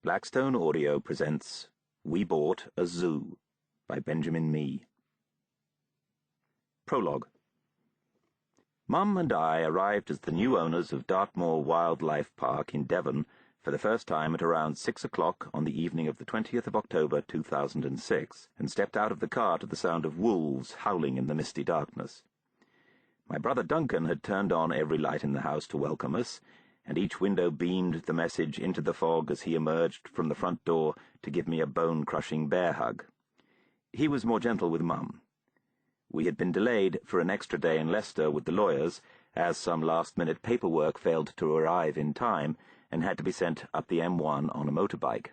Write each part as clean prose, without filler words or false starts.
Blackstone Audio presents We Bought a Zoo by Benjamin Mee. Prologue. Mum and I arrived as the new owners of Dartmoor Wildlife Park in Devon for the first time at around 6 o'clock on the evening of the 20th of October 2006, and stepped out of the car to the sound of wolves howling in the misty darkness. My brother Duncan had turned on every light in the house to welcome us, and each window beamed the message into the fog as he emerged from the front door to give me a bone-crushing bear hug. He was more gentle with Mum. We had been delayed for an extra day in Leicester with the lawyers, as some last-minute paperwork failed to arrive in time and had to be sent up the M1 on a motorbike.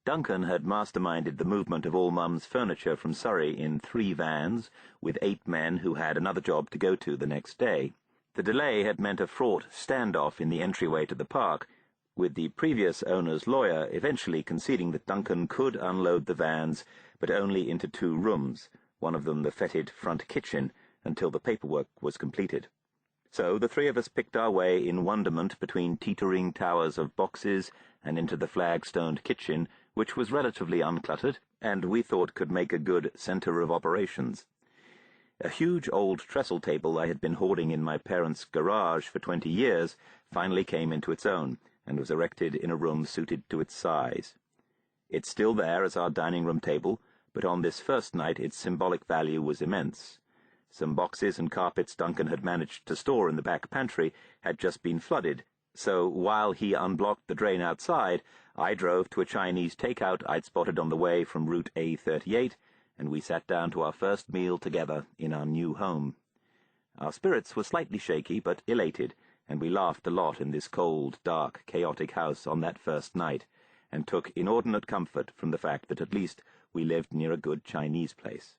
Duncan had masterminded the movement of all Mum's furniture from Surrey in 3 vans, with 8 men who had another job to go to the next day. The delay had meant a fraught standoff in the entryway to the park, with the previous owner's lawyer eventually conceding that Duncan could unload the vans, but only into 2 rooms, one of them the fetid front kitchen, until the paperwork was completed. So the 3 of us picked our way in wonderment between teetering towers of boxes and into the flag-stoned kitchen, which was relatively uncluttered, and we thought could make a good centre of operations. A huge old trestle table I had been hoarding in my parents' garage for 20 years finally came into its own, and was erected in a room suited to its size. It's still there as our dining room table, but on this first night its symbolic value was immense. Some boxes and carpets Duncan had managed to store in the back pantry had just been flooded, so while he unblocked the drain outside, I drove to a Chinese takeout I'd spotted on the way from Route A38, and we sat down to our first meal together in our new home. Our spirits were slightly shaky but elated, and we laughed a lot in this cold, dark, chaotic house on that first night, and took inordinate comfort from the fact that at least we lived near a good Chinese place.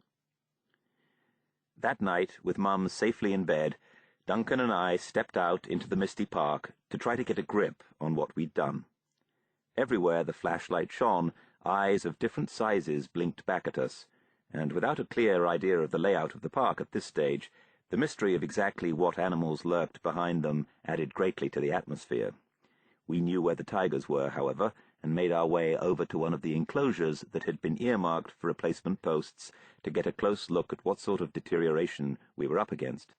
That night, with Mum safely in bed, Duncan and I stepped out into the misty park to try to get a grip on what we'd done. Everywhere the flashlight shone, eyes of different sizes blinked back at us, and without a clear idea of the layout of the park at this stage, the mystery of exactly what animals lurked behind them added greatly to the atmosphere. We knew where the tigers were, however, and made our way over to one of the enclosures that had been earmarked for replacement posts to get a close look at what sort of deterioration we were up against.